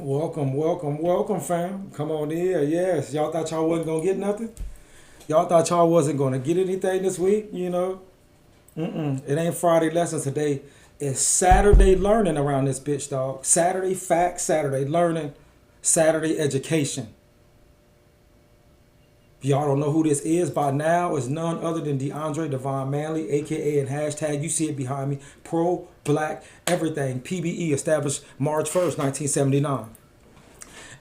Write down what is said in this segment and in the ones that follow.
Welcome, welcome, welcome, fam. Come on in. Yes, y'all thought y'all wasn't gonna get nothing. Y'all thought y'all wasn't gonna get anything this week. It ain't Friday lessons today. It's Saturday learning around this bitch, dog. Saturday facts, Saturday learning, Saturday education. If y'all don't know who this is by now, it's none other than DeAndre Devon Manley, aka and hashtag. You see it behind me. Pro Black Everything. PBE established March 1st, 1979.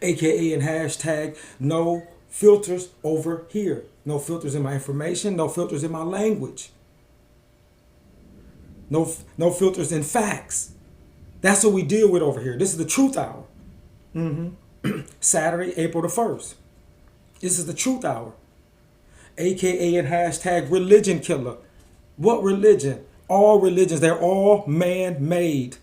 AKA and hashtag no filters over here. No filters in my information, no filters in my language. No filters in facts. That's what we deal with over here. This is the truth hour. Saturday, April the 1st. This is the truth hour. AKA and hashtag religion killer. What religion? All religions, they're all man-made.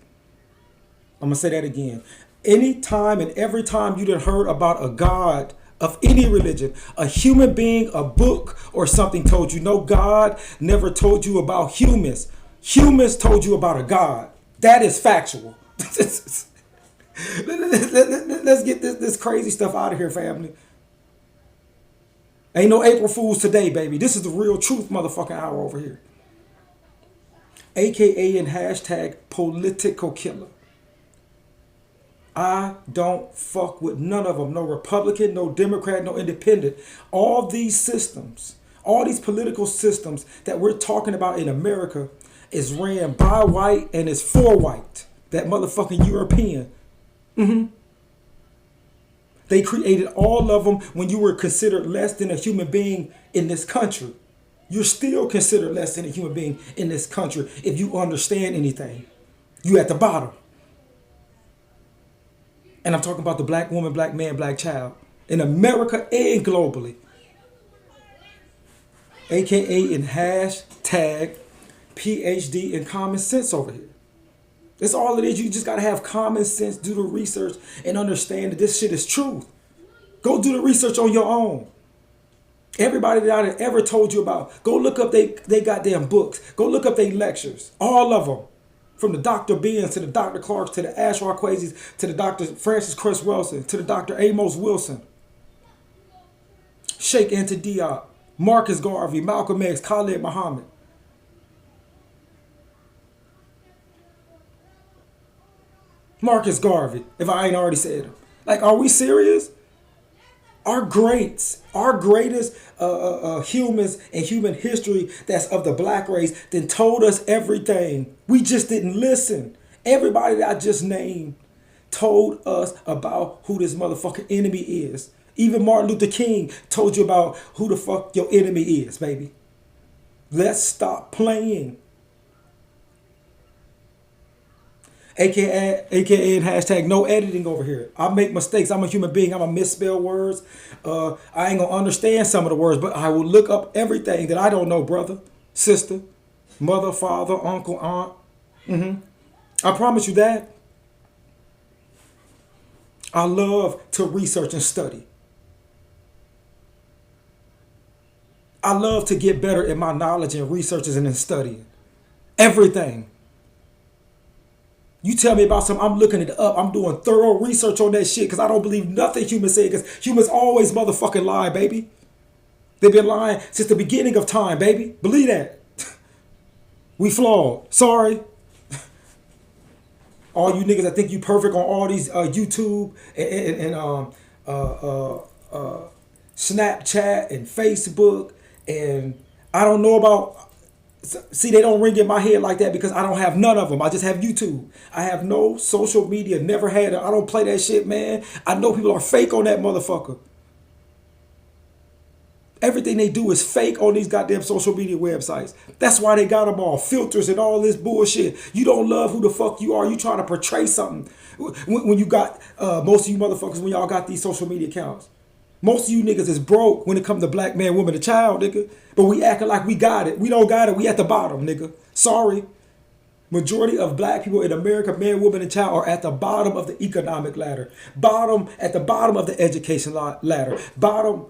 I'm going to say that again. Any time and every time you done heard about a God of any religion, a human being, a book, or something told you, no, God never told you about humans. Humans told you about a God. That is factual. Let's get this crazy stuff out of here, family. Ain't no April Fools today, baby. This is the real truth motherfucking hour over here. AKA and hashtag political killer. I don't fuck with none of them. No Republican, no Democrat, no independent. All these systems, all these political systems that we're talking about in America is ran by white and is for white. That motherfucking European. They created all of them when you were considered less than a human being in this country. You're still considered less than a human being in this country if you understand anything. You at the bottom. And I'm talking about the black woman, black man, black child in America and globally. AKA in hashtag PhD in common sense over here. That's all it is. You just got to have common sense, do the research, and understand that this shit is truth. Go do the research on your own. Everybody that I ever told you about, go look up they goddamn books. Go look up their lectures. All of them. From the Dr. Benz to the Dr. Clarks to the Ashar Kwazis to the Dr. Francis Chris Wilson to the Dr. Amos Wilson. Sheikh Anta Diop, Marcus Garvey, Malcolm X, Khalid Muhammad. Marcus Garvey, if I ain't already said him. Like, are we serious? Our greats, our greatest humans in human history that's of the black race then told us everything. We just didn't listen. Everybody that I just named told us about who this motherfucking enemy is. Even Martin Luther King told you about who the fuck your enemy is, baby. Let's stop playing. AKA and hashtag no editing over here. I make mistakes. I'm a human being. I'm going to misspell words. I ain't going to understand some of the words, but I will look up everything that I don't know, brother, sister, mother, father, uncle, aunt. I promise you that. I love to research and study. I love to get better in my knowledge and researches and in studying. Everything. You tell me about something, I'm looking it up. I'm doing thorough research on that shit because I don't believe nothing humans say because humans always motherfucking lie, baby. They've been lying since the beginning of time, baby. Believe that. We flawed. Sorry. All you niggas that think you perfect on all these YouTube and Snapchat and Facebook and I don't know about. See, they don't ring in my head like that because I don't have none of them. I just have YouTube. I have no social media, never had it. I don't play that shit, man. I know people are fake on that motherfucker. Everything they do is fake on these goddamn social media websites. That's why they got them all. Filters and all this bullshit. You don't love who the fuck you are. You trying to portray something. When you got, most of you motherfuckers, when y'all got these social media accounts. Most of you niggas is broke when it comes to black man, woman, and child, nigga. But we acting like we got it. We don't got it. We at the bottom, nigga. Sorry. Majority of black people in America, man, woman, and child, are at the bottom of the economic ladder. At the bottom of the education ladder.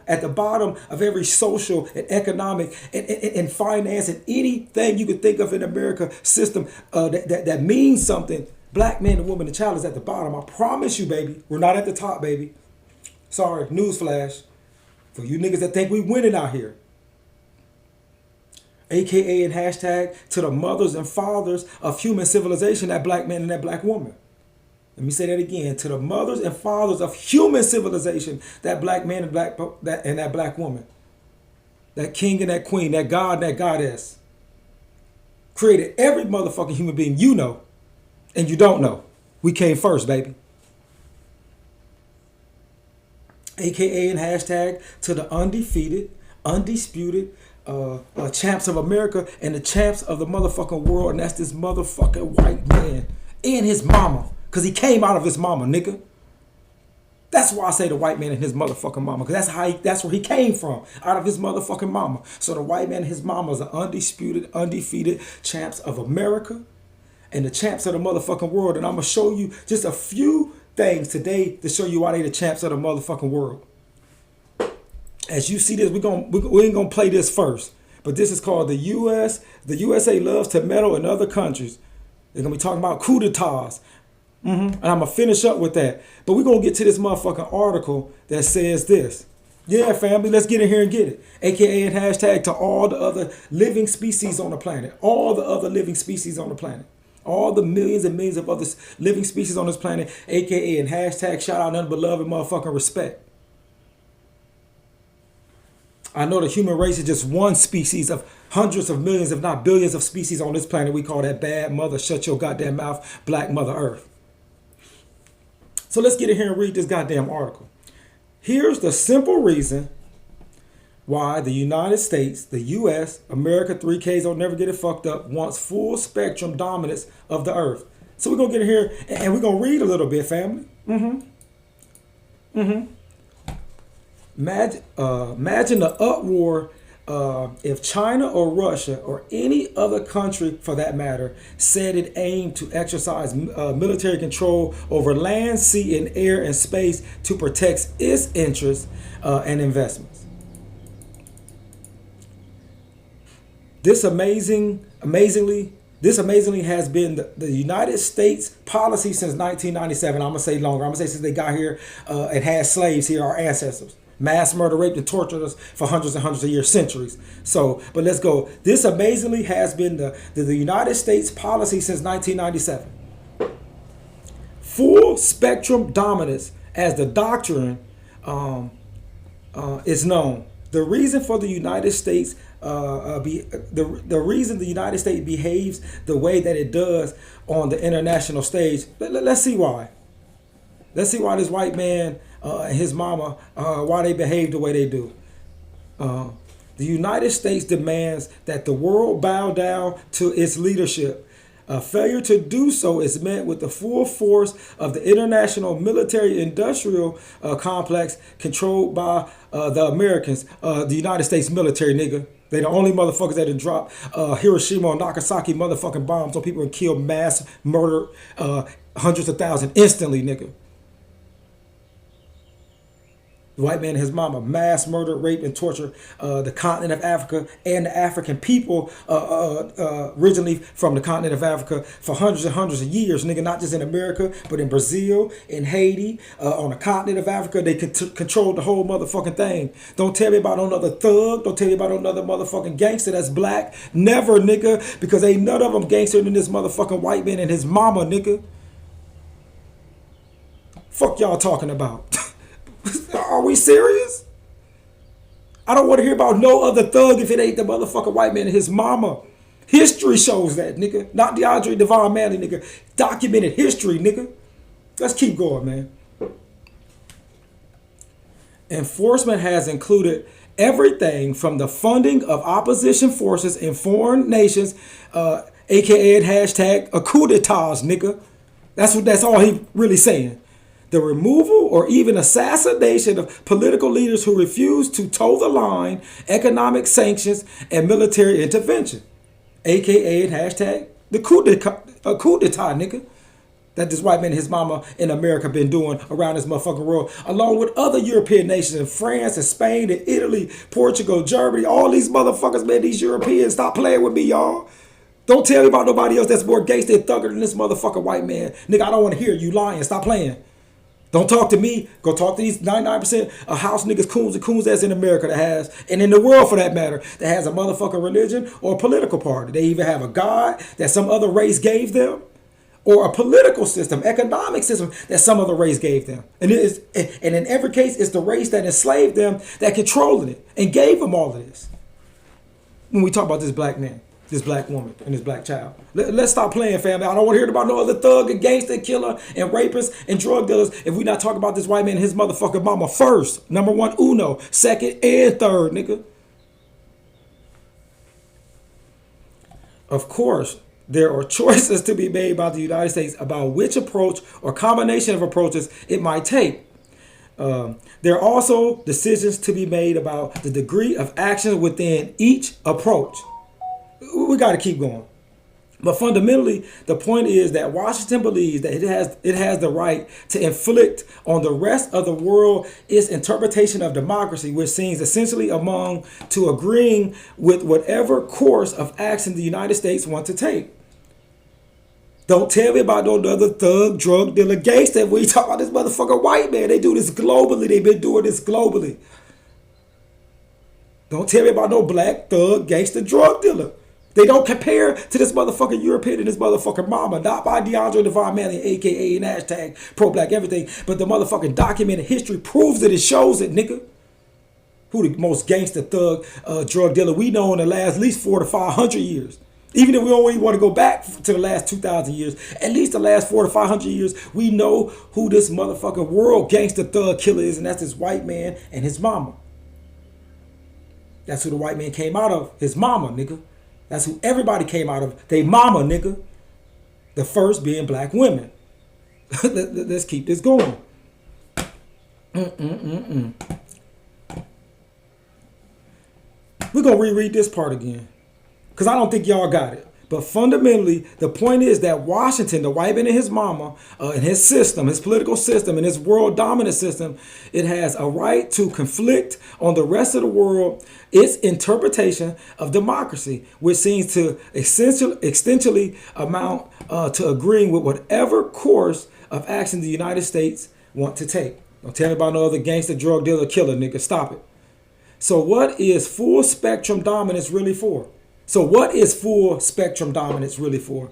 At the bottom of every social and economic and finance and anything you could think of in America system that means something. Black man, the woman, the child is at the bottom. I promise you, baby. We're not at the top, baby. Sorry, newsflash. For you niggas that think we winning out here. AKA and hashtag to the mothers and fathers of human civilization, that black man and that black woman. Let me say that again. To the mothers and fathers of human civilization, that black man and that black woman. That king and that queen, that god and that goddess. Created every motherfucking human being you know and you don't know. We came first, baby. AKA and hashtag to the undefeated, undisputed champs of America and the champs of the motherfucking world. And that's this motherfucking white man and his mama. Because he came out of his mama, nigga. That's why I say the white man and his motherfucking mama. Because that's where he came from. Out of his motherfucking mama. So the white man and his mama is the undisputed, undefeated champs of America. And the champs of the motherfucking world. And I'm going to show you just a few things today to show you why they the champs of the motherfucking world. As you see this, we ain't going to play this first. But this is called the U.S. The USA loves to meddle in other countries. They're going to be talking about coup d'etats. And I'm going to finish up with that. But we're going to get to this motherfucking article that says this. Yeah, family, let's get in here and get it. AKA and hashtag to all the other living species on the planet. All the other living species on the planet. All the millions and millions of other living species on this planet. AKA and hashtag shout out nothing but love and motherfucking respect. I know the human race is just one species of hundreds of millions, if not billions of species on this planet. We call that bad mother, shut your goddamn mouth, black mother earth. So let's get in here and read this goddamn article. Here's the simple reason why the United States, the U.S., America, 3Ks, don't never get it fucked up, wants full spectrum dominance of the earth. So we're going to get in here and we're going to read a little bit, family. Imagine the uproar if China or Russia or any other country, for that matter, said it aimed to exercise military control over land, sea, and air and space to protect its interests and investments. This amazingly has been the United States policy since 1997. I'm going to say longer. I'm going to say since they got here and had slaves here, our ancestors. Mass murder, raped, and tortured us for hundreds and hundreds of years, centuries. So, but let's go. This amazingly has been the United States policy since 1997. Full spectrum dominance, as the doctrine is known. The reason for the United States, the reason the United States behaves the way that it does on the international stage. Let's see why. Let's see why this white man and his mama, why they behave the way they do. The United States demands that the world bow down to its leadership. Failure to do so is met with the full force of the international military-industrial complex controlled by the Americans, the United States military, nigga. They the only motherfuckers that had dropped Hiroshima and Nagasaki motherfucking bombs on people and killed mass murder hundreds of thousands instantly, nigga. The white man and his mama mass murder, rape, and torture the continent of Africa and the African people originally from the continent of Africa for hundreds and hundreds of years, nigga, not just in America, but in Brazil, in Haiti, on the continent of Africa. They controlled the whole motherfucking thing. Don't tell me about another thug. Don't tell me about another motherfucking gangster that's black. Never, nigga, because ain't none of them gangster than this motherfucking white man and his mama, nigga. Fuck y'all talking about? Are we serious? I don't want to hear about no other thug if it ain't the motherfucking white man and his mama. History shows that, nigga. Not DeAndre Devon Manley, nigga. Documented history, nigga. Let's keep going, man. Enforcement has included everything from the funding of opposition forces in foreign nations, aka and hashtag a coup d'etats, nigga. That's all he really saying. The removal or even assassination of political leaders who refuse to toe the line, economic sanctions, and military intervention, aka and hashtag the coup d'etat, nigga, that this white man and his mama in America been doing around this motherfucking world, along with other European nations in France and Spain and Italy, Portugal, Germany, all these motherfuckers, man, these Europeans, stop playing with me, y'all. Don't tell me about nobody else that's more gangster and thugger than this motherfucker white man. Nigga, I don't want to hear you lying. Stop playing. Don't talk to me. Go talk to these 99% of house niggas, coons and coons that's in America that has, and in the world for that matter, that has a motherfucking religion or a political party. They either have a God that some other race gave them, or a political system, economic system that some other race gave them. And in every case, it's the race that enslaved them that controlled it and gave them all of this. When we talk about this black man, this black woman, and this black child. Let's stop playing, family. I don't want to hear about no other thug and gangster, killer, and rapist and drug dealers if we not talking about this white man and his motherfucking mama first. Number one, uno. Second and third, nigga. Of course, there are choices to be made by the United States about which approach or combination of approaches it might take. There are also decisions to be made about the degree of action within each approach. We got to keep going. But fundamentally, the point is that Washington believes that it has the right to inflict on the rest of the world its interpretation of democracy, which seems essentially among to agreeing with whatever course of action the United States want to take. Don't tell me about no other thug, drug dealer, gangster. We talk about this motherfucker white man. They do this globally. They've been doing this globally. Don't tell me about no black thug, gangster, drug dealer. They don't compare to this motherfucking European and this motherfucking mama. Not by DeAndre Devon Manley, a.k.a. and hashtag pro-black everything. But the motherfucking documented history proves it and shows it, nigga. Who the most gangster thug, drug dealer we know in the last at least 400 to 500 years. Even if we don't even want to go back to the last 2,000 years, at least the last 400 to 500 years, we know who this motherfucking world gangster thug killer is, and that's this white man and his mama. That's who the white man came out of, his mama, nigga. That's who everybody came out of, they mama, nigga. The first being black women. Let's keep this going. We're going to reread this part again, because I don't think y'all got it. But fundamentally, the point is that Washington, the white man and his mama, and his system, his political system, and his world dominant system, it has a right to conflict on the rest of the world its interpretation of democracy, which seems to essentially amount to agreeing with whatever course of action the United States want to take. Don't tell me about no other gangster, drug dealer, killer, nigga. Stop it. So what is full spectrum dominance really for? So what is full spectrum dominance really for?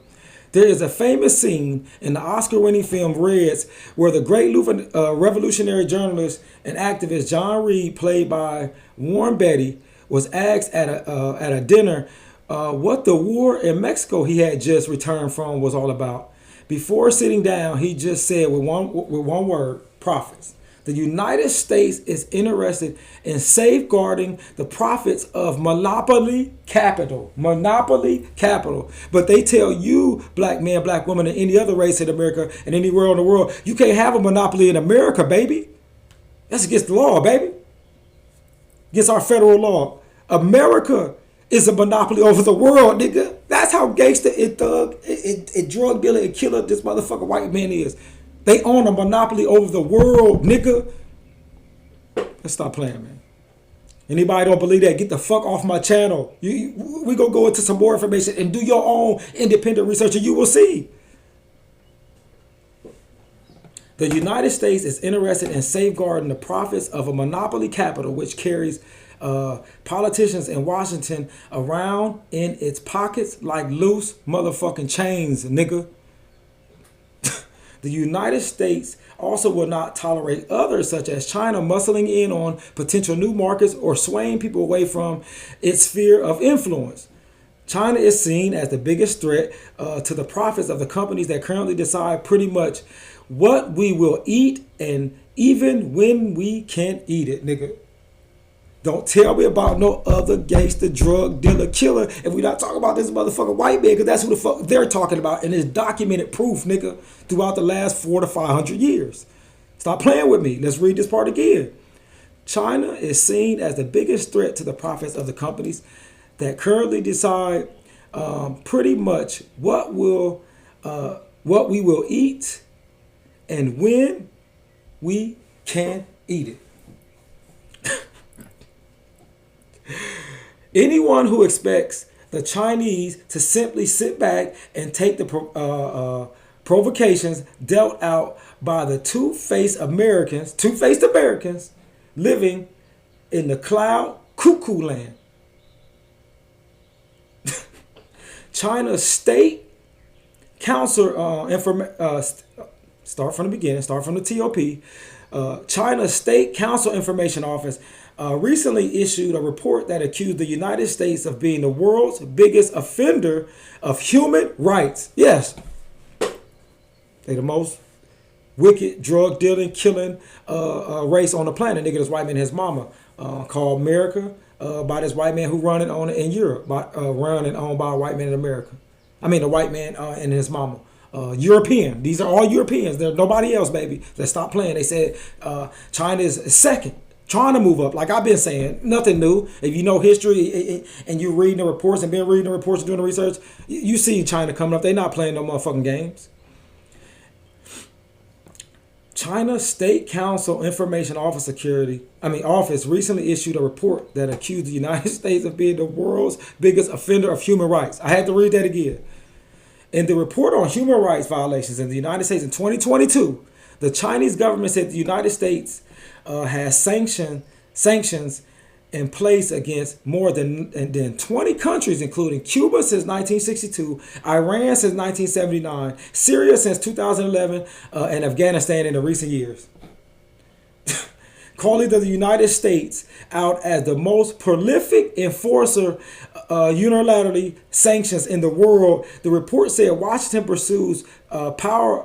There is a famous scene in the Oscar-winning film Reds where the great revolutionary journalist and activist John Reed, played by Warren Beatty, was asked at a dinner what the war in Mexico he had just returned from was all about. Before sitting down, he just said with one word, profits. The United States is interested in safeguarding the profits of monopoly capital. Monopoly capital. But they tell you, black man, black woman, and any other race in America and anywhere in the world, you can't have a monopoly in America, baby. That's against the law, baby. Against our federal law. America is a monopoly over the world, nigga. That's how gangster and thug and drug dealer and killer this motherfucker white man is. They own a monopoly over the world, nigga. Let's stop playing, man. Anybody don't believe that, get the fuck off my channel. We gonna go into some more information and do your own independent research and you will see. The United States is interested in safeguarding the profits of a monopoly capital which carries politicians in Washington around in its pockets like loose motherfucking chains, nigga. The United States also will not tolerate others such as China muscling in on potential new markets or swaying people away from its sphere of influence. China is seen as the biggest threat to the profits of the companies that currently decide pretty much what we will eat and even when we can't eat it, nigga. Don't tell me about no other gangster, drug dealer, killer if we not talking about this motherfucking white man, because that's who the fuck they're talking about. And it's documented proof, nigga, throughout the last 400 to 500 years. Stop playing with me. Let's read this part again. China is seen as the biggest threat to the profits of the companies that currently decide pretty much what we will eat and when we can eat it. Anyone who expects the Chinese to simply sit back and take the provocations dealt out by the two-faced Americans living in the cloud cuckoo land. China's State Council start from the beginning, start from the TOP. China's State Council Information Office recently issued a report that accused the United States of being the world's biggest offender of human rights. Yes, they the most wicked, drug dealing, killing race on the planet. Nigga, this white man and his mama called America by this white man who running on in Europe, running owned by a white man in America. I mean, a white man and his mama. European. These are all Europeans. There's nobody else, baby. Let's stop playing. They said China is second, trying to move up. Like I've been saying, nothing new. If you know history and you reading the reports and been reading the reports and doing the research, you see China coming up. They're not playing no motherfucking games. China's State Council Information Office Office recently issued a report that accused the United States of being the world's biggest offender of human rights. I had to read that again. In the report on human rights violations in the United States in 2022, the Chinese government said the United States has sanctions in place against more than 20 countries, including Cuba since 1962, Iran since 1979, Syria since 2011, and Afghanistan in the recent years. Calling the United States out as the most prolific enforcer unilaterally sanctions in the world, the report said Washington pursues power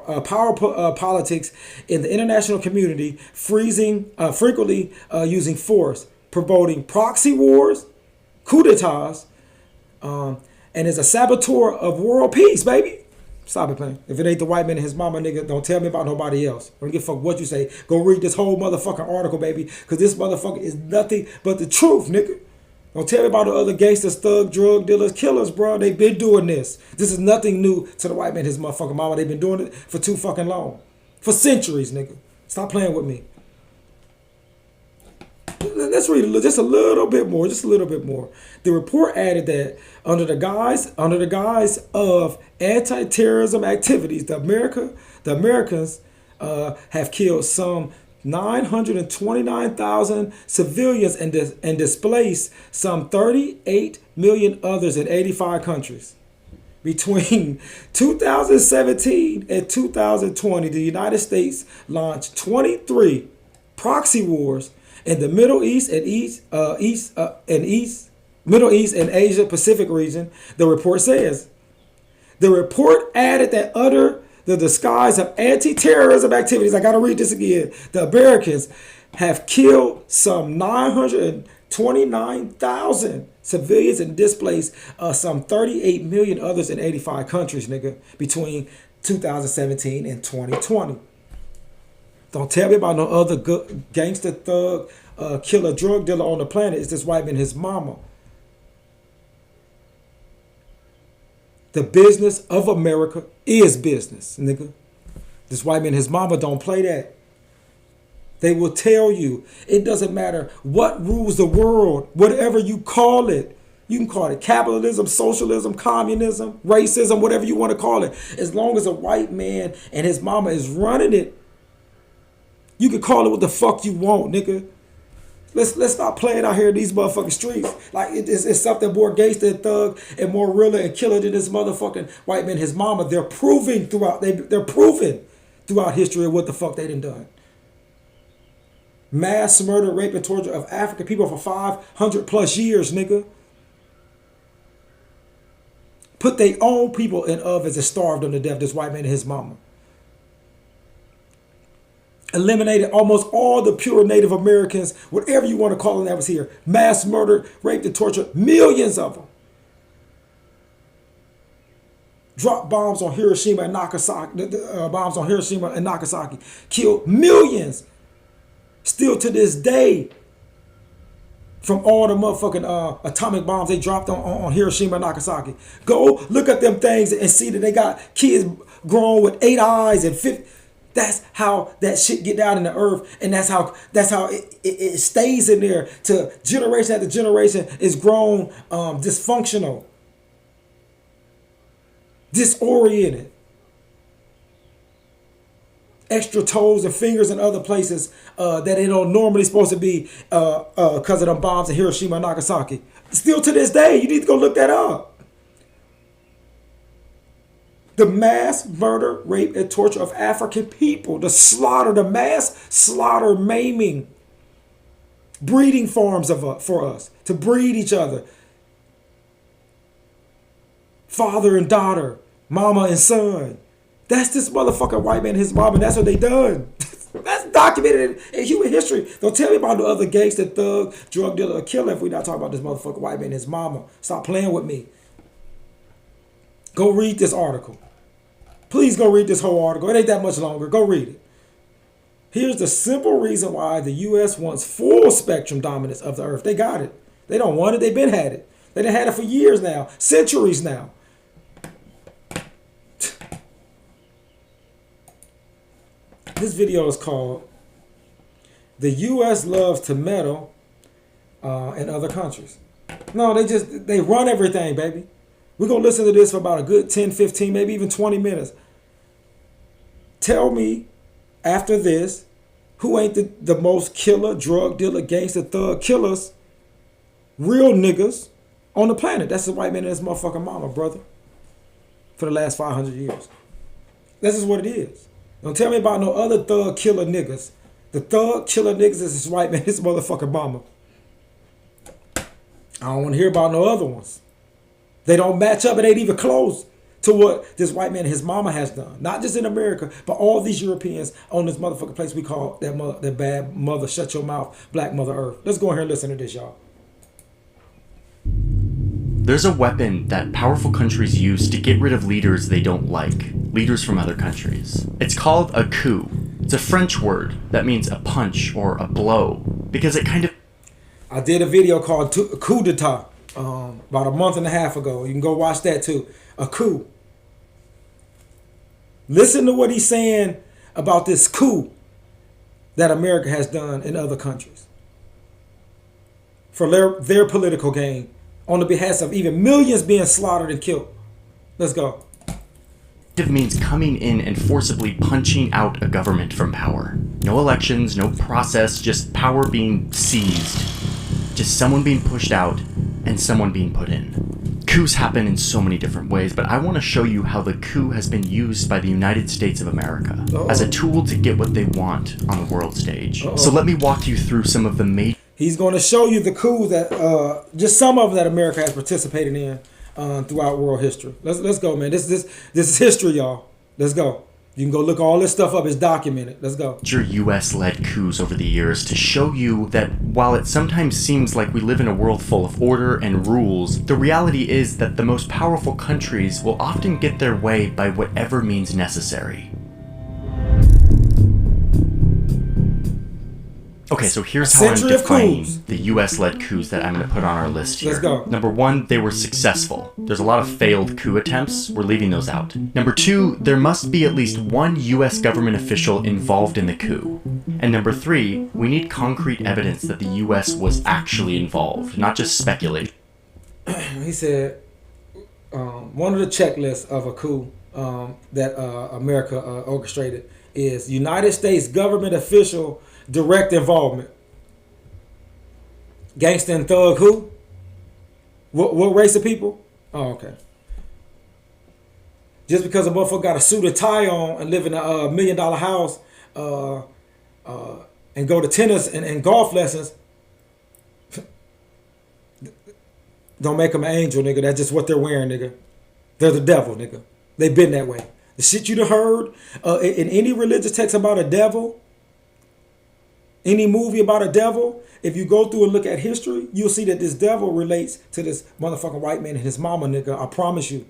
politics in the international community, frequently using force, promoting proxy wars, coup d'etats, and is a saboteur of world peace, baby. Stop it, playing. If it ain't the white man and his mama, nigga, don't tell me about nobody else. I don't give a fuck what you say. Go read this whole motherfucking article, baby, because this motherfucker is nothing but the truth, nigga. Don't tell me about the other gangsters, thug, drug dealers, killers, bro. They've been doing this. This is nothing new to the white man and his motherfucking mama. They've been doing it for too fucking long. For centuries, nigga. Stop playing with me. Let's read just a little bit more, The report added that under the guise of anti-terrorism activities, the Americans have killed some 929,000 civilians and displaced some 38 million others in 85 countries. Between 2017 and 2020, the United States launched 23 proxy wars in the Middle East and Middle East and Asia Pacific region, the report says. The report added that under the disguise of anti-terrorism activities, I gotta read this again, the Americans have killed some 929,000 civilians and displaced some 38 million others in 85 countries, nigga, between 2017 and 2020. Don't tell me about no other gangster, thug, killer, drug dealer on the planet. It's this white man and his mama. The business of America is business, nigga. This white man and his mama don't play that. They will tell you it doesn't matter what rules the world, whatever you call it. You can call it capitalism, socialism, communism, racism, whatever you want to call it. As long as a white man and his mama is running it, you can call it what the fuck you want, nigga. Let's stop playing out here in these motherfucking streets. Like it's something more gangster and thug and more realer and killer than this motherfucking white man, his mama. They're proving throughout history of what the fuck they done. Mass murder, rape, and torture of African people for 500 plus years, nigga. Put their own people in ovens and starved them to death, this white man and his mama. Eliminated almost all the pure Native Americans, whatever you want to call them, that was here. Mass murder, rape, and torture, millions of them. Dropped bombs on Hiroshima and Nagasaki. Killed millions. Still to this day. From all the motherfucking atomic bombs they dropped on Hiroshima and Nagasaki. Go look at them things and see that they got kids grown with 8 eyes and 50. That's how that shit get down in the earth, and that's how it stays in there to generation after generation is grown dysfunctional. disoriented. Extra toes and fingers in other places that they don't normally supposed to be because of them bombs in Hiroshima and Nagasaki. Still to this day, you need to go look that up. The mass murder, rape, and torture of African people. The slaughter, the mass slaughter, maiming. Breeding farms for us. To breed each other. Father and daughter. Mama and son. That's this motherfucking white man and his mama. That's what they done. That's documented in human history. Don't tell me about the other gangster, thug, drug dealer, or killer if we're not talking about this motherfucking white man and his mama. Stop playing with me. Go read this article. Please go read this whole article. It ain't that much longer. Go read it. Here's the simple reason why the U.S. wants full spectrum dominance of the earth. They got it. They don't want it. They've been had it. They done had it for years now. Centuries now. This video is called "The U.S. Loves to Meddle in Other Countries." No, they run everything, baby. We're going to listen to this for about a good 10, 15, maybe even 20 minutes. Tell me, after this, who ain't the most killer, drug dealer, gangster, thug killers, real niggas on the planet. That's the white man and his motherfucking mama, brother. For the last 500 years. This is what it is. Don't tell me about no other thug killer niggas. The thug killer niggas is this white man, his motherfucking mama. I don't want to hear about no other ones. They don't match up. It ain't even close to what this white man and his mama has done. Not just in America, but all these Europeans on this motherfucking place we call that bad mother, shut your mouth, black mother earth. Let's go in here and listen to this, y'all. There's a weapon that powerful countries use to get rid of leaders they don't like. Leaders from other countries. It's called a coup. It's a French word that means a punch or a blow. Because it kind of... I did a video called Coup d'etat about a month and a half ago. You can go watch that too. A coup. Listen to what he's saying about this coup that America has done in other countries. For their political gain. On the behest of even millions being slaughtered and killed. Let's go. It means coming in and forcibly punching out a government from power. No elections, no process, just power being seized. Just someone being pushed out and someone being put in. Coups happen in so many different ways, but I want to show you how the coup has been used by the United States of America as a tool to get what they want on the world stage. So let me walk you through some of the major... He's going to show you the coup that, just some of them that America has participated in throughout world history. Let's go, man. This is history, y'all. Let's go. You can go look all this stuff up. It's documented. Let's go. US-led coups over the years to show you that while it sometimes seems like we live in a world full of order and rules, the reality is that the most powerful countries will often get their way by whatever means necessary. Okay, so here's how I'm defining the US-led coups that I'm going to put on our list here. Let's go. Number one, they were successful. There's a lot of failed coup attempts. We're leaving those out. Number two, there must be at least one US government official involved in the coup. And number three, we need concrete evidence that the US was actually involved, not just speculation. He said one of the checklists of a coup that America orchestrated is United States government official direct involvement. Gangster and thug who? What race of people? Oh, okay. Just because a motherfucker got a suit and tie on and live in a $1 million house and go to tennis and golf lessons, don't make them an angel, nigga. That's just what they're wearing, nigga. They're the devil, nigga. They've been that way. The shit you done heard in any religious text about a devil, any movie about a devil, if you go through and look at history, you'll see that this devil relates to this motherfucking white man and his mama, nigga. I promise you.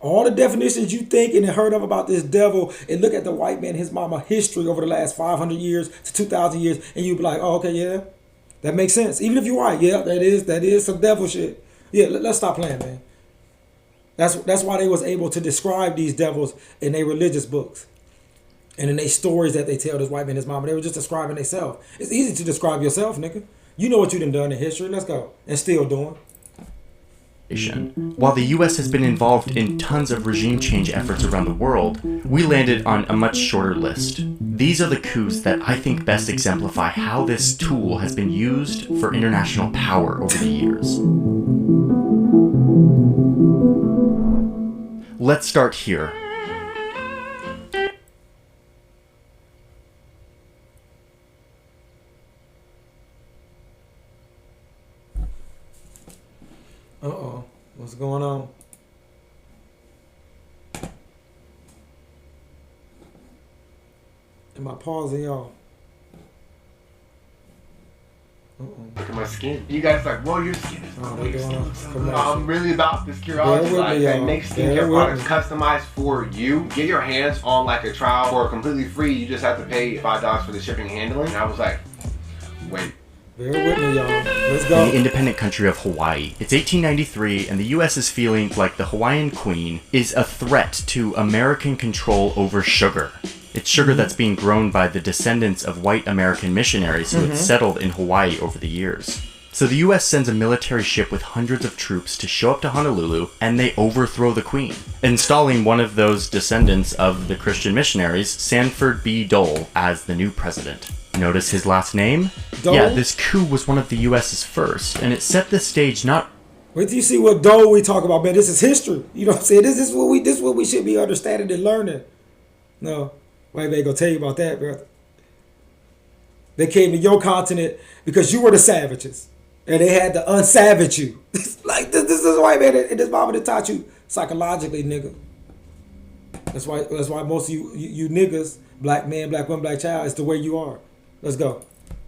All the definitions you think and heard of about this devil, and look at the white man and his mama history over the last 500 years to 2,000 years, and you'll be like, oh, okay, yeah, that makes sense. Even if you're white, yeah, that is some devil shit. Yeah, let's stop playing, man. That's why they was able to describe these devils in their religious books. And in their stories that they tell this white man and his mama, they were just describing themselves. It's easy to describe yourself, nigga. You know what you done in history. Let's go. And still doing. While the US has been involved in tons of regime change efforts around the world, we landed on a much shorter list. These are the coups that I think best exemplify how this tool has been used for international power over the years. Let's start here. Uh-oh. What's going on? Am I pausing, y'all? Look at my skin. You guys like, whoa, your skin is I'm really about this curiosity. Like, they make skincare products customized for you. Get your hands on like a trial for completely free. You just have to pay $5 for the shipping and handling. And I was like, wait. Bear with me, y'all. Let's go. In the independent country of Hawaii, it's 1893, and the US is feeling like the Hawaiian Queen is a threat to American control over sugar. It's sugar that's being grown by the descendants of white American missionaries who had settled in Hawaii over the years. So the US sends a military ship with hundreds of troops to show up to Honolulu, and they overthrow the Queen, installing one of those descendants of the Christian missionaries, Sanford B. Dole, as the new president. Notice his last name? Dole? Yeah, this coup was one of the US's first, and it set the stage not... Wait till you see what Dole we talk about, man. This is history. You know what I'm saying? This is what we should be understanding and learning. No. White man gonna tell you about that, brother. They came to your continent because you were the savages. And they had to unsavage you. Like, this is white man and this mama that taught you psychologically, nigga. That's why most of you niggas, black man, black woman, black child, is the way you are. Let's go.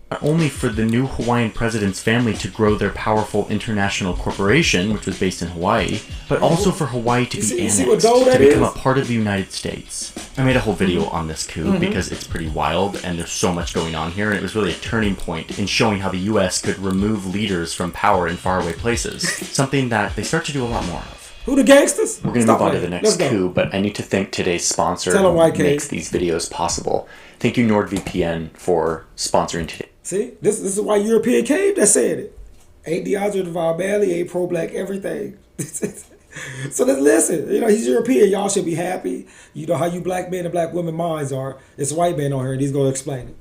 Not only for the new Hawaiian president's family to grow their powerful international corporation, which was based in Hawaii, but also for Hawaii to be annexed, to become a part of the United States. I made a whole video on this coup because it's pretty wild and there's so much going on here, and it was really a turning point in showing how the US could remove leaders from power in faraway places, something that they start to do a lot more of. Who the gangsters? We're going to move on to the next coup, but I need to thank today's sponsor who makes these videos possible. Thank you, NordVPN, for sponsoring today. See, this is why European came that said it. Ain't dehydrated Val Bailey, ain't pro-black everything. So let's listen. You know, he's European. Y'all should be happy. You know how you black men and black women minds are. It's a white man on here, and he's going to explain it.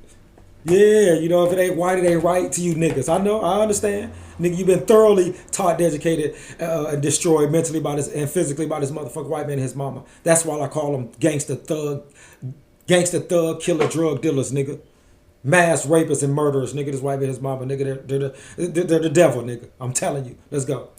Yeah, you know, if it ain't white, it ain't right to you niggas. I know, I understand. Nigga, you've been thoroughly taught, educated, and destroyed mentally by this and physically by this motherfucker white man and his mama. That's why I call them gangster, thug, killer, drug dealers, nigga. Mass rapists and murderers, nigga. This white man and his mama, nigga. They're the devil, nigga. I'm telling you. Let's go.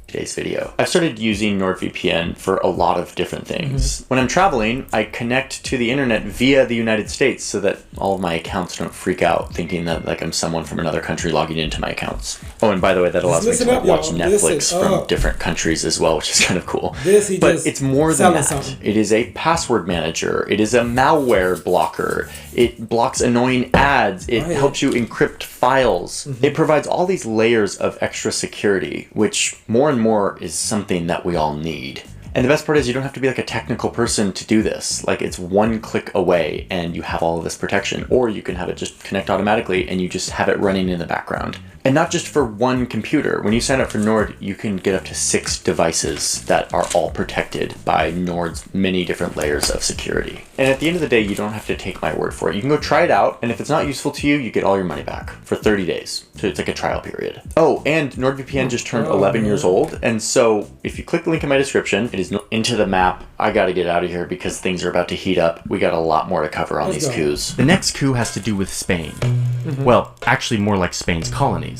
Today's video. I've started using NordVPN for a lot of different things. When I'm traveling, I connect to the internet via the United States so that all of my accounts don't freak out thinking that like I'm someone from another country logging into my accounts. Oh, and by the way, that allows me to watch Netflix from different countries as well, which is kind of cool. But it's more than that. It is a password manager. It is a malware blocker. It blocks annoying ads. It helps you encrypt files. It provides all these layers of extra security, which more and more is something that we all need. And the best part is you don't have to be like a technical person to do this. Like, it's one click away and you have all of this protection, or you can have it just connect automatically and you just have it running in the background. And not just for one computer. When you sign up for Nord, you can get up to 6 devices that are all protected by Nord's many different layers of security. And at the end of the day, you don't have to take my word for it. You can go try it out, and if it's not useful to you, you get all your money back for 30 days. So it's like a trial period. Oh, and NordVPN just turned 11 years old, and so if you click the link in my description, it is into the map. I gotta get out of here because things are about to heat up. We got a lot more to cover on these coups. The next coup has to do with Spain. Well, actually more like Spain's colonies.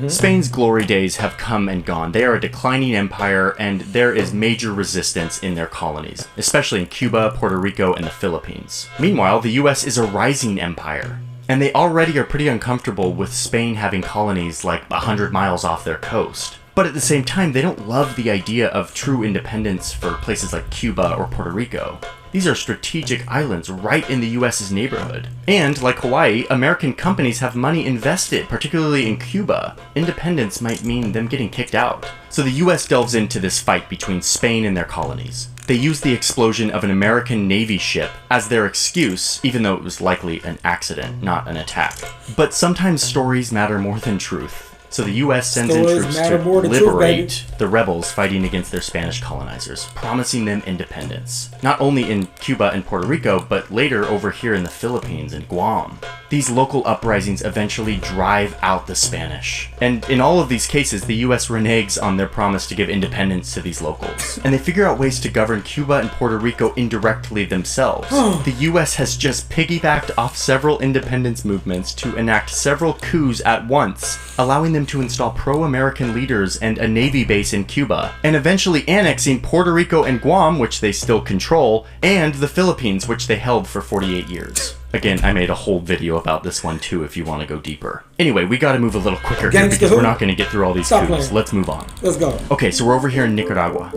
Spain's glory days have come and gone. They are a declining empire, and there is major resistance in their colonies, especially in Cuba, Puerto Rico, and the Philippines. Meanwhile, the US is a rising empire, and they already are pretty uncomfortable with Spain having colonies like 100 miles off their coast. But at the same time, they don't love the idea of true independence for places like Cuba or Puerto Rico. These are strategic islands right in the US's neighborhood. And, like Hawaii, American companies have money invested, particularly in Cuba. Independence might mean them getting kicked out. So the US delves into this fight between Spain and their colonies. They use the explosion of an American Navy ship as their excuse, even though it was likely an accident, not an attack. But sometimes stories matter more than truth. So the U.S. sends in Stories troops matter to more than truth, liberate the rebels fighting against their Spanish colonizers, promising them independence. Not only in Cuba and Puerto Rico, but later over here in the Philippines and Guam. These local uprisings eventually drive out the Spanish. And in all of these cases, the U.S. reneges on their promise to give independence to these locals. And they figure out ways to govern Cuba and Puerto Rico indirectly themselves. The U.S. has just piggybacked off several independence movements to enact several coups at once, allowing them to install pro-American leaders and a navy base in Cuba, and eventually annexing Puerto Rico and Guam, which they still control, and the Philippines, which they held for 48 years. Again, I made a whole video about this one too if you want to go deeper. Anyway, we gotta move a little quicker here because we're not gonna get through all these coups. Let's move on. Let's go. Okay, so we're over here in Nicaragua.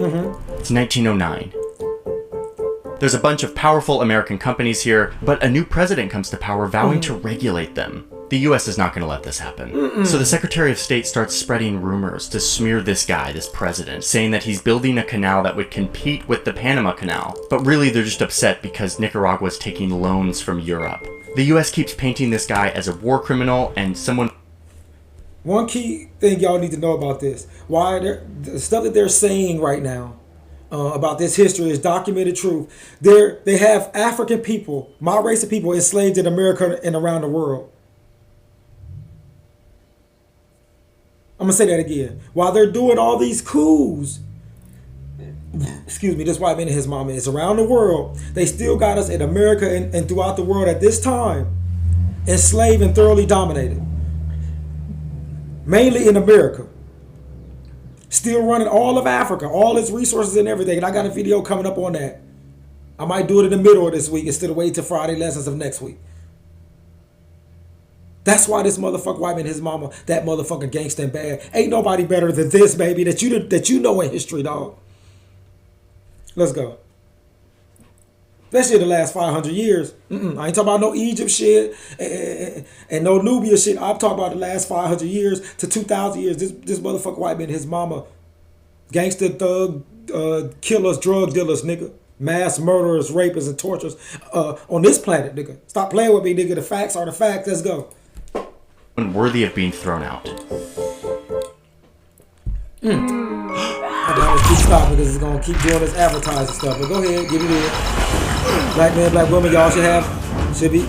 It's 1909. There's a bunch of powerful American companies here, but a new president comes to power vowing to regulate them. The US is not going to let this happen. So the Secretary of State starts spreading rumors to smear this guy, this president, saying that he's building a canal that would compete with the Panama Canal. But really they're just upset because Nicaragua's taking loans from Europe. The US keeps painting this guy as a war criminal and someone... One key thing y'all need to know about this. The stuff that they're saying right now about this history is documented truth. They have African people, my race of people, enslaved in America and around the world. I'm going to say that again. While they're doing all these coups, excuse me, this white man and his mama is around the world, they still got us in America and throughout the world at this time, enslaved and thoroughly dominated. Mainly in America. Still running all of Africa, all its resources and everything. And I got a video coming up on that. I might do it in the middle of this week instead of waiting till Friday lessons of next week. That's why this motherfucker white man, his mama, that motherfucking gangsta and bad. Ain't nobody better than this, baby, that you know in history, dog. Let's go. That shit the last 500 years. I ain't talking about no Egypt shit and no Nubia shit. I'm talking about the last 500 years to 2,000 years. This motherfucker white man, his mama, gangster, thug, killers, drug dealers, nigga. Mass murderers, rapists, and torturers on this planet, nigga. Stop playing with me, nigga. The facts are the facts. Let's go. Worthy of being thrown out. I gotta keep stopping because it's gonna keep doing this advertising stuff. But go ahead, get it in. Black men, black women, y'all should be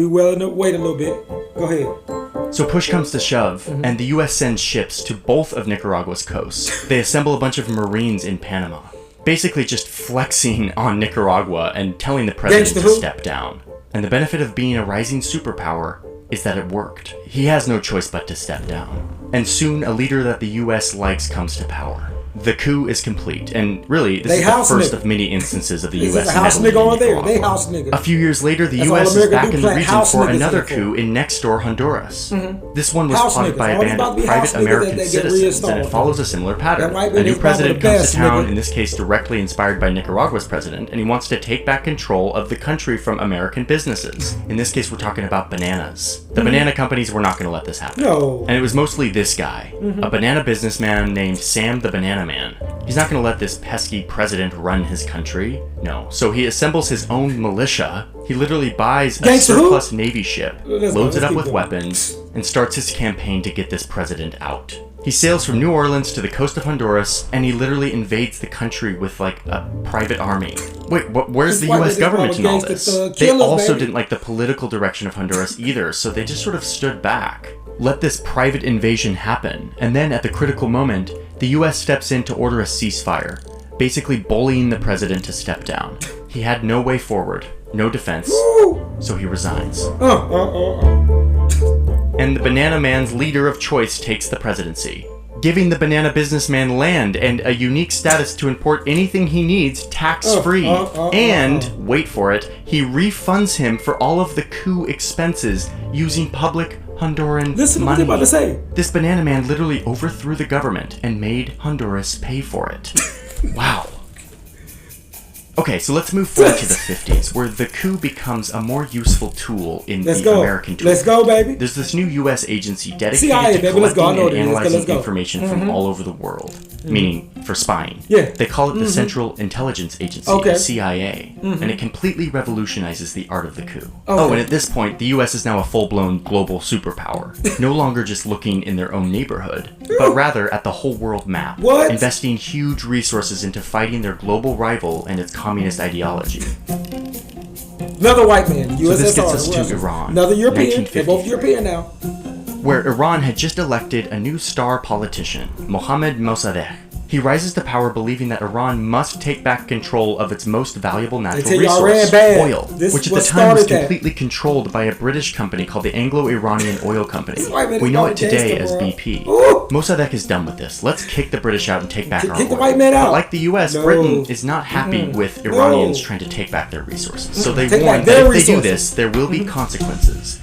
willing to wait a little bit. Go ahead. So push comes to shove, and the U.S. sends ships to both of Nicaragua's coasts. They assemble a bunch of Marines in Panama, basically just flexing on Nicaragua and telling the president to step down. And the benefit of being a rising superpower is that it worked. He has no choice but to step down. And soon, a leader that the U.S. likes comes to power. The coup is complete, and really, this is the first of many instances of the U.S. house nigga over there. They house nigga. A few years later, the U.S. is back in the region for another coup in next-door Honduras. This one was plotted by a band of private American citizens, and it follows a similar pattern. A new president comes to town, in this case directly inspired by Nicaragua's president, and he wants to take back control of the country from American businesses. In this case, we're talking about bananas. The banana companies were not going to let this happen. No. And it was mostly this guy, a banana businessman named Sam the Banana Man. He's not going to let this pesky president run his country. No. So he assembles his own militia. He literally buys a surplus Navy ship, loads it up with weapons, and starts his campaign to get this president out. He sails from New Orleans to the coast of Honduras, and he literally invades the country with, like, a private army. Wait, where's the U.S. government in all this? They also didn't like the political direction of Honduras either, so they just sort of stood back. Let this private invasion happen, and then at the critical moment, the U.S. steps in to order a ceasefire, basically bullying the president to step down. He had no way forward, no defense, so he resigns. And the Banana Man's leader of choice takes the presidency, giving the banana businessman land and a unique status to import anything he needs tax-free. And, wait for it, he refunds him for all of the coup expenses using public Honduran Listen money. To what I'm about to say. This banana man literally overthrew the government and made Honduras pay for it. Wow. Okay, so let's move forward to the 50s, where the coup becomes a more useful tool in American tool. Let's go, baby. There's this new U.S. agency dedicated to collecting and analyzing information from all over the world. meaning for spying. Yeah. They call it the Central Intelligence Agency, the CIA, and it completely revolutionizes the art of the coup. Oh, and at this point, the U.S. is now a full-blown global superpower, no longer just looking in their own neighborhood, but rather at the whole world map, investing huge resources into fighting their global rival and its communist ideology. Another white man, USSR. So this gets us to Iran. Another European. They're both European now. Where Iran had just elected a new star politician, Mohammad Mossadegh. He rises to power believing that Iran must take back control of its most valuable natural resource, oil, which at the time was completely controlled by a British company called the Anglo-Iranian Oil Company. We know it today as BP. Mossadegh is done with this. Let's kick the British out and take back our oil. Kick the white man out. But like the US, Britain is not happy with Iranians trying to take back their resources. So they warn that if they do this, there will be consequences.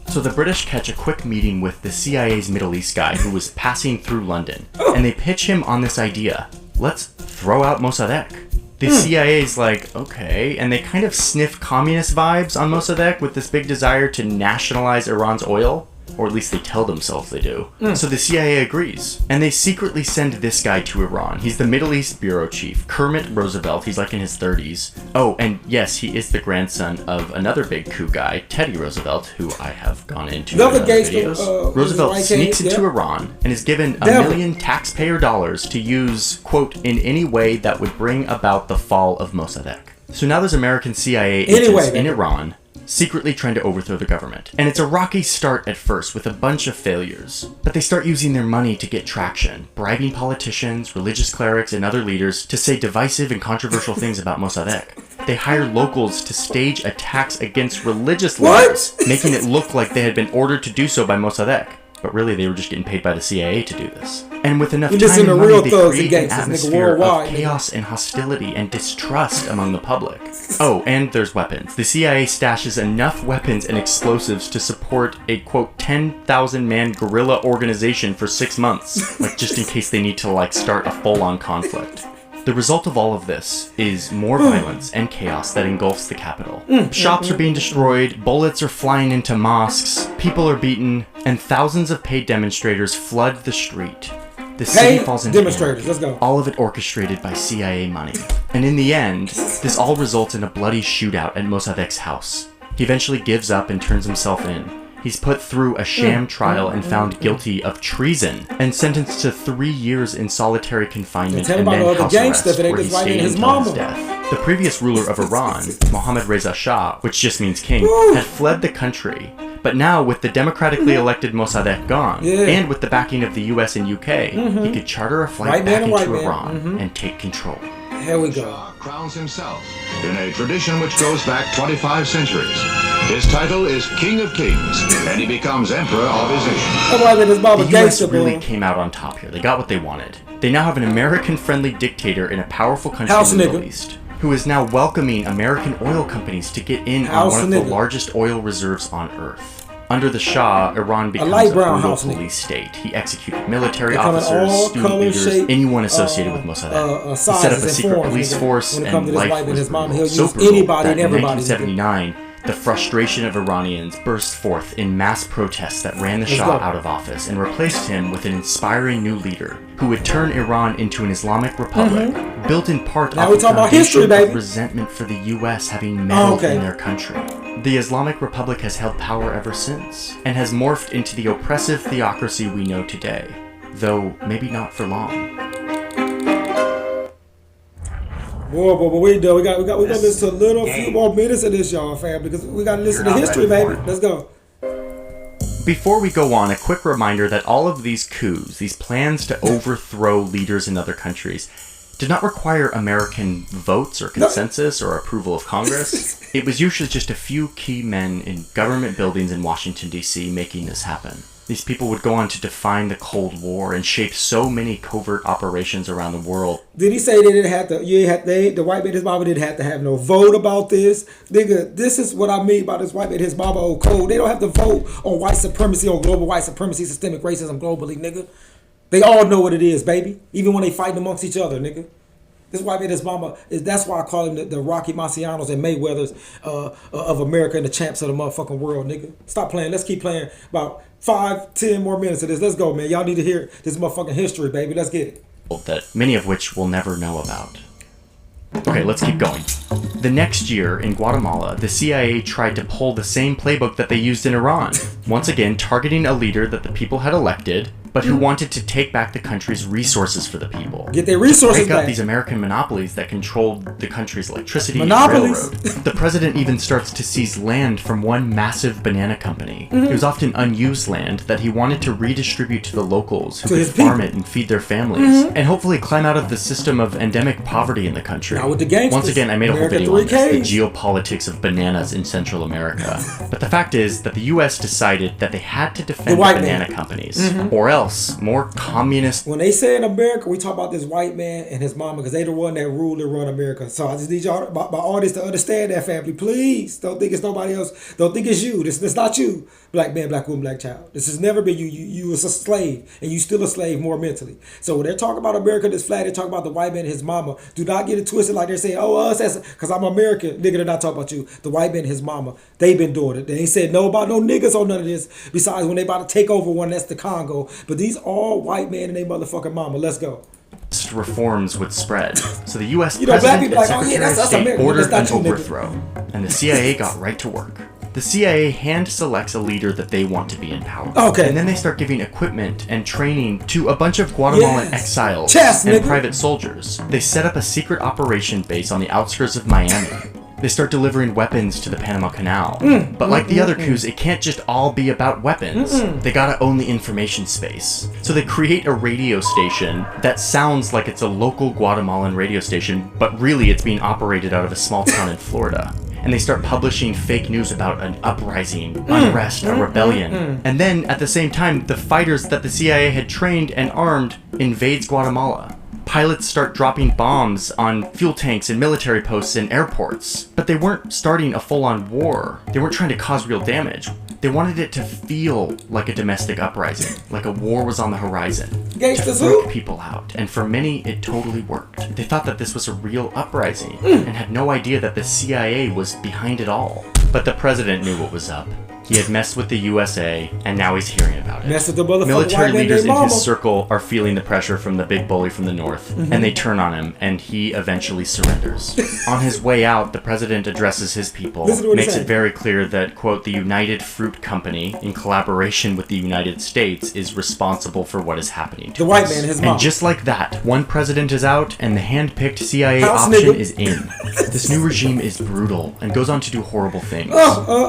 So the British catch a quick meeting with the CIA's Middle East guy who was passing through London, and they pitch him on this idea: let's throw out Mossadegh. The CIA's like, okay, and they kind of sniff communist vibes on Mossadegh with this big desire to nationalize Iran's oil. Or at least they tell themselves they do. So the CIA agrees. And they secretly send this guy to Iran. He's the Middle East bureau chief, Kermit Roosevelt. He's like in his 30s. Oh, and yes, he is the grandson of another big coup guy, Teddy Roosevelt, who I have gone into in other videos. Roosevelt sneaks into Iran and is given $1 million taxpayer dollars to use, quote, in any way that would bring about the fall of Mossadegh. So now there's American CIA agents in Iran secretly trying to overthrow the government. And it's a rocky start at first with a bunch of failures. But they start using their money to get traction, bribing politicians, religious clerics, and other leaders to say divisive and controversial things about Mossadegh. They hire locals to stage attacks against religious leaders, making it look like they had been ordered to do so by Mossadegh. But really, they were just getting paid by the CIA to do this. And with enough time and money, they create an atmosphere of chaos and hostility and distrust among the public. Oh, and there's weapons. The CIA stashes enough weapons and explosives to support a, quote, 10,000-man guerrilla organization for 6 months. Like, just in case they need to, like, start a full-on conflict. The result of all of this is more violence and chaos that engulfs the capital. Shops are being destroyed, bullets are flying into mosques, people are beaten, and thousands of paid demonstrators flood the street. The city falls into anarchy, let's go. All of it orchestrated by CIA money. And in the end, this all results in a bloody shootout at Mossadegh's house. He eventually gives up and turns himself in. He's put through a sham trial and found guilty of treason and sentenced to 3 years in solitary confinement and then house arrest, where he stayed until his death. The previous ruler of Iran, Mohammad Reza Shah, which just means king, had fled the country. But now, with the democratically elected Mossadegh gone, and with the backing of the US and UK, he could charter a flight back into Iran and take control. Here we go. Shah crowns himself in a tradition which goes back 25 centuries. His title is King of Kings, and he becomes Emperor of his nation. The US really came out on top here. They got what they wanted. They now have an American-friendly dictator in a powerful country in the Middle East, who is now welcoming American oil companies to get in on one of the largest oil reserves on Earth. Under the Shah, Iran becomes a brutal police state. He executed military officers, student leaders, anyone associated with Mossadegh. He set up a secret police force, and life was brutal. So brutal that in 1979, the frustration of Iranians burst forth in mass protests that ran the Shah out of office and replaced him with an inspiring new leader who would turn Iran into an Islamic republic, built in part off the foundation of resentment for the US having meddled in their country. The Islamic Republic has held power ever since, and has morphed into the oppressive theocracy we know today, though maybe not for long. Boy, we do. We got to listen to a few more minutes of this, y'all, fam, because we got to listen to history, baby. Let's go. Before we go on, a quick reminder that all of these coups, these plans to overthrow leaders in other countries, did not require American votes or consensus or approval of Congress. It was usually just a few key men in government buildings in Washington, D.C. making this happen. These people would go on to define the Cold War and shape so many covert operations around the world. Did he say they didn't have to? The white man, his mama didn't have to have no vote about this, nigga. This is what I mean by this white man, his mama old code. They don't have to vote on white supremacy, on global white supremacy, systemic racism globally, nigga. They all know what it is, baby. Even when they fighting amongst each other, nigga. This white man, his mama, that's why I call him the Rocky Marcianos and Mayweathers of America and the champs of the motherfucking world, nigga. Stop playing. Let's keep playing about 5-10 more minutes of this. Let's go, man. Y'all need to hear this motherfucking history, baby. Let's get it. That many of which we'll never know about. Okay, let's keep going. The next year, in Guatemala, the CIA tried to pull the same playbook that they used in Iran, once again targeting a leader that the people had elected, but who wanted to take back the country's resources for the people. Get their resources break up back. These American monopolies that controlled the country's electricity Monopolies. and railroad. The president even starts to seize land from one massive banana company. It was often unused land that he wanted to redistribute to the locals who could farm it and feed their families, and hopefully climb out of the system of endemic poverty in the country. Now with the gangsters. Once again, I made a whole America video on this, 3Ks. the geopolitics of bananas in Central America. But the fact is that the US decided that they had to defend the banana companies, or else more communist. When they say in America, we talk about this white man and his mama because they the one that rule and run America. So I just need y'all, my audience, to understand that, family. Please don't think it's nobody else. Don't think it's you. This not you, black man, black woman, black child. This has never been you. You was a slave, and you still a slave more mentally. So when they're talking about America this flat, they're talking about the white man and his mama. Do not get it twisted like they're saying, oh, us, because I'm American. Nigga, they're not talking about you. The white man and his mama, they've been doing it. They ain't said no about no niggas on none of this. Besides when they about to take over one, that's the Congo. But these all white men and they motherfucking mama. Let's go. Reforms would spread. So the U.S. Black President people and like, oh yeah, Secretary of that's State America. ordered That's an not you, nigga. overthrow, and the CIA got right to work. The CIA hand selects a leader that they want to be in power. Okay. And then they start giving equipment and training to a bunch of Guatemalan exiles and nigga. private soldiers. They set up a secret operation base on the outskirts of Miami. They start delivering weapons to the Panama Canal. But like the other coups, it can't just all be about weapons. They gotta own the information space. So they create a radio station that sounds like it's a local Guatemalan radio station, but really it's being operated out of a small town in Florida. And they start publishing fake news about an uprising, unrest, a rebellion. And then, at the same time, the fighters that the CIA had trained and armed invades Guatemala. Pilots start dropping bombs on fuel tanks and military posts and airports. But they weren't starting a full-on war. They weren't trying to cause real damage. They wanted it to feel like a domestic uprising, like a war was on the horizon. Gangsters to freak who? people out. And for many, it totally worked. They thought that this was a real uprising and had no idea that the CIA was behind it all. But the president knew what was up. He had messed with the USA, and now he's hearing about it. Messed with the motherfucking Military white man leaders named in his mama. circle are feeling the pressure from the big bully from the north, and they turn on him, and he eventually surrenders. On his way out, the president addresses his people, Listen to what he makes said. it very clear that, quote, the United Fruit Company, in collaboration with the United States, is responsible for what is happening to The white us. man and his And mama. just like that, one president is out, and the hand-picked CIA House option nigga. is in. This new regime is brutal, and goes on to do horrible things.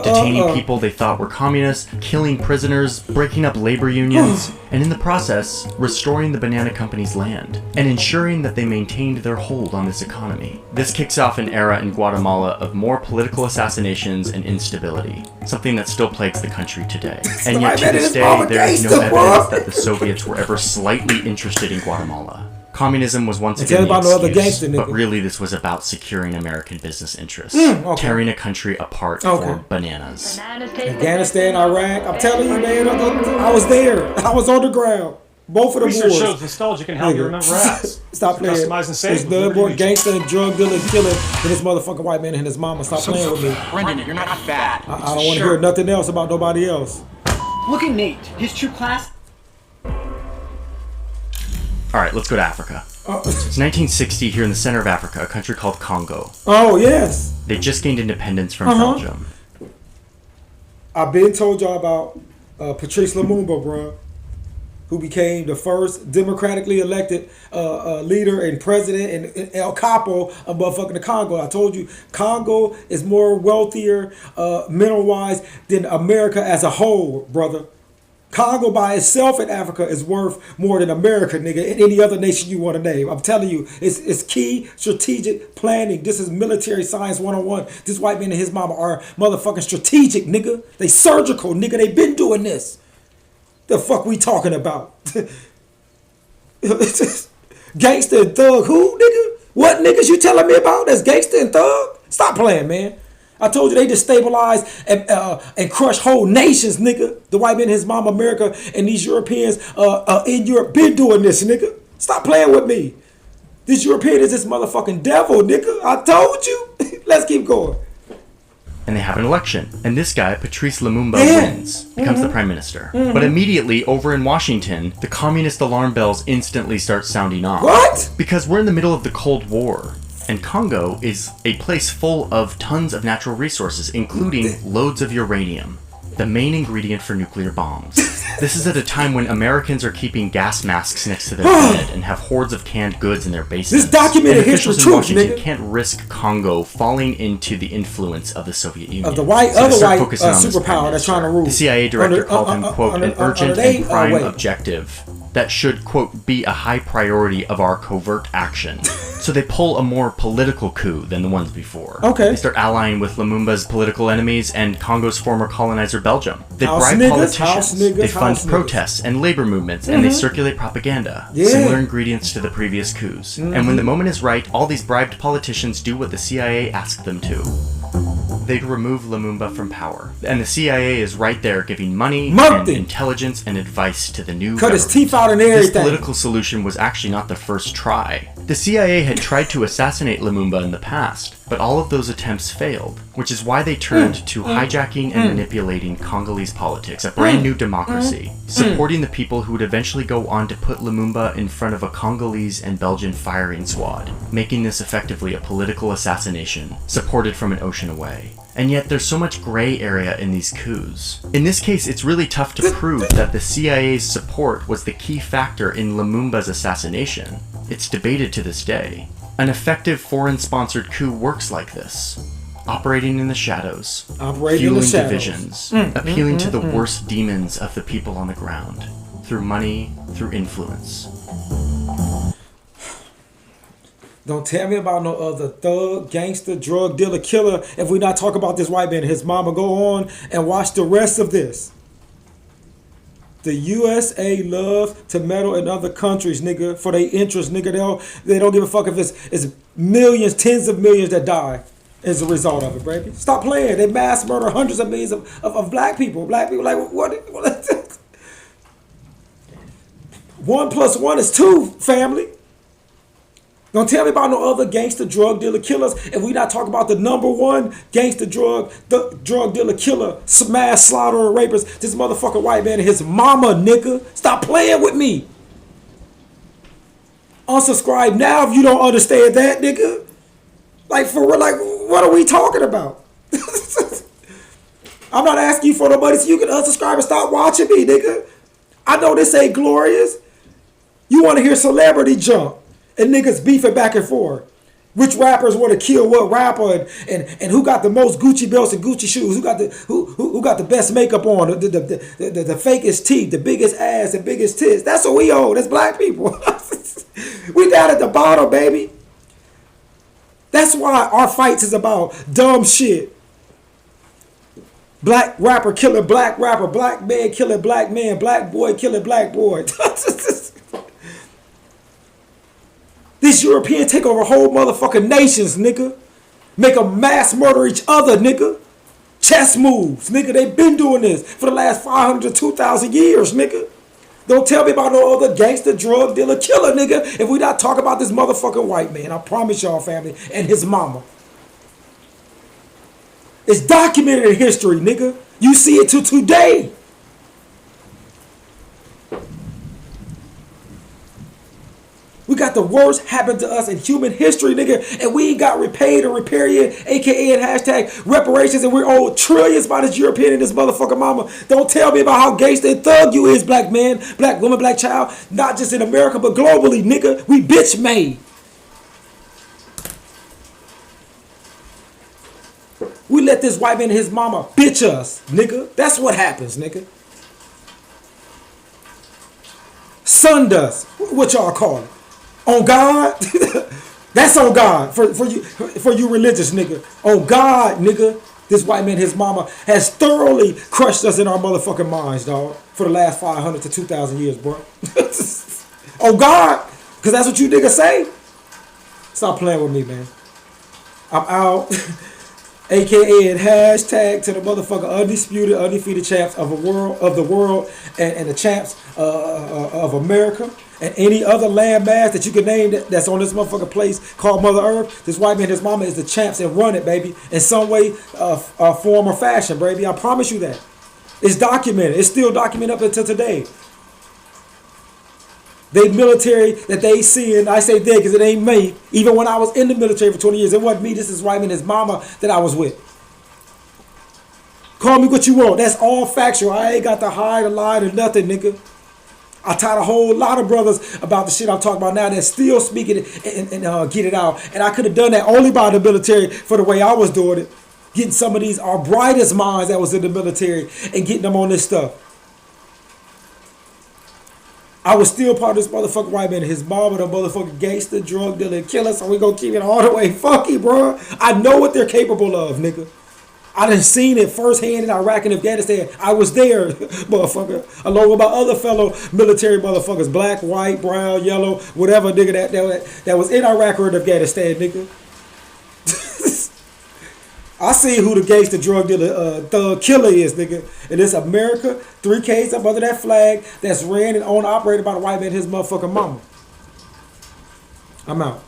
Detaining people they thought were communists, killing prisoners, breaking up labor unions, and in the process, restoring the banana company's land, and ensuring that they maintained their hold on this economy. This kicks off an era in Guatemala of more political assassinations and instability, something that still plagues the country today. And yet to this day, there is no evidence that the Soviets were ever slightly interested in Guatemala. Communism was once again the about no other excuse, gangster but nigga. really this was about securing American business interests, okay. tearing a country apart for bananas. Afghanistan, Iraq. I'm telling you, man. I was there. I was on the ground. Both of the Research wars. shows nostalgia can help you remember ass. Stop playing. Customize and save. There's none more gangster and drug dealer and killer than this motherfucking white man and his mama. Stop playing with me. Brendan, you're not bad. I don't want to hear nothing else about nobody else. Look at Nate. His true class. Alright, let's go to Africa. It's 1960 here in the center of Africa, a country called Congo. Oh, yes. They just gained independence from Belgium. I've been told y'all about Patrice Lumumba, bro, who became the first democratically elected leader and president and El Capo of motherfucking the Congo. I told you, Congo is more wealthier mineral-wise than America as a whole, brother. Congo by itself in Africa is worth more than America, nigga, and any other nation you want to name. I'm telling you, it's key strategic planning. This is military science 101. This white man and his mama are motherfucking strategic, nigga. They surgical, nigga. They been doing this. The fuck we talking about? Gangster and thug who, nigga? What niggas you telling me about? That's gangster and thug? Stop playing, man. I told you they destabilize and crush whole nations, nigga. The white man and his mama, America, and these Europeans in Europe been doing this, nigga. Stop playing with me. This European is this motherfucking devil, nigga. I told you. Let's keep going. And they have an election. And this guy, Patrice Lumumba, wins, becomes the prime minister. But immediately, over in Washington, the communist alarm bells instantly start sounding off. What? Because we're in the middle of the Cold War. And Congo is a place full of tons of natural resources, including loads of uranium, the main ingredient for nuclear bombs. This is at a time when Americans are keeping gas masks next to their bed and have hordes of canned goods in their basements. This documented history officials in Washington can't risk Congo falling into the influence of the Soviet Union. Of the other white superpower that's trying to rule. The CIA director called him, quote, an urgent and prime objective that should, quote, be a high priority of our covert action. So they pull a more political coup than the ones before. Okay. They start allying with Lumumba's political enemies and Congo's former colonizer Belgium. They House bribe niggas, politicians. They fund niggas. protests and labor movements, and they circulate propaganda. Similar ingredients to the previous coups. And when the moment is right, all these bribed politicians do what the CIA asked them to. They'd remove Lumumba from power. And the CIA is right there giving money and intelligence and advice to the new Cut government. his teeth out and everything. This political solution was actually not the first try. The CIA had tried to assassinate Lumumba in the past, but all of those attempts failed, which is why they turned to hijacking and manipulating Congolese politics, a brand new democracy, supporting the people who would eventually go on to put Lumumba in front of a Congolese and Belgian firing squad, making this effectively a political assassination, supported from an ocean away. And yet there's so much gray area in these coups. In this case, it's really tough to prove that the CIA's support was the key factor in Lumumba's assassination. It's debated to this day. An effective foreign-sponsored coup works like this. Operating in the shadows, fueling divisions, appealing to the worst demons of the people on the ground, through money, through influence. Don't tell me about no other thug, gangster, drug dealer, killer if we not talk about this white man and his mama. Go on and watch the rest of this. The USA love to meddle in other countries, nigga, for their interests, nigga. They don't give a fuck if it's millions, tens of millions that die as a result of it, baby. Stop playing. They mass murder hundreds of millions of black people. Black people, like, what? 1 + 1 is 2, family. Don't tell me about no other gangster, drug dealer, killers if we not talk about the #1 gangster, drug dealer, killer, smash, slaughterer, rapist, this motherfucking white man and his mama, nigga. Stop playing with me. Unsubscribe now if you don't understand that, nigga. Like, for real, like, what are we talking about? I'm not asking you for no money so you can unsubscribe and stop watching me, nigga. I know this ain't glorious. You want to hear celebrity jump. And niggas beefing back and forth. Which rappers want to kill what rapper and who got the most Gucci belts and Gucci shoes? Who got the best makeup on? The fakest teeth, the biggest ass, the biggest tits. That's what we own. That's black people. We down at the bottom, baby. That's why our fights is about dumb shit. Black rapper killing black rapper, black man killing black man, black boy killing black boy. These Europeans take over whole motherfucking nations, nigga. Make them mass murder each other, nigga. Chess moves, nigga. They been doing this for the last 500 to 2,000 years, nigga. Don't tell me about no other gangster, drug dealer, killer, nigga, if we not talk about this motherfucking white man. I promise y'all, family, and his mama. It's documented in history, nigga. You see it to today. We got the worst happen to us in human history, nigga, and we ain't got repaid or repair yet, aka and hashtag reparations, and we're owed trillions by this European and this motherfucking mama. Don't tell me about how gangsta and thug you is, black man, black woman, black child, not just in America, but globally, nigga. We bitch made. We let this white man and his mama bitch us, nigga. That's what happens, nigga. Sun dust, what y'all call it? On God, that's on God for you religious nigga. On God, nigga, this white man, his mama, has thoroughly crushed us in our motherfucking minds, dog, for the last 500 to 2,000 years, bro. On God, because that's what you niggas say. Stop playing with me, man. I'm out. AKA and hashtag to the motherfucker undisputed, undefeated champs of the world, and the champs of America, and any other landmass that you can name that's on this motherfucking place called Mother Earth. This white man and his mama is the champs and run it, baby, in some way, form, or fashion, baby. I promise you that. It's documented. It's still documented up until today. They military that they seeing, I say they because it ain't me. Even when I was in the military for 20 years, it wasn't me. This is white man and his mama that I was with. Call me what you want. That's all factual. I ain't got to hide or lie or nothing, nigga. I taught a whole lot of brothers about the shit I'm talking about now that's still speaking it and get it out. And I could have done that only by the military for the way I was doing it. Getting some of these, our brightest minds that was in the military and getting them on this stuff. I was still part of this motherfucking white man. His mom and a motherfucking gangster, drug dealer, killer. So we gonna keep it all the way funky, bro. I know what they're capable of, nigga. I done seen it firsthand in Iraq and Afghanistan. I was there, motherfucker. Along with my other fellow military motherfuckers. Black, white, brown, yellow, whatever nigga that was in Iraq or in Afghanistan, nigga. I see who the gangster drug dealer thug killer is, nigga. And it's America, 3Ks up under that flag that's ran and owned and operated by the white man and his motherfucking mama. I'm out.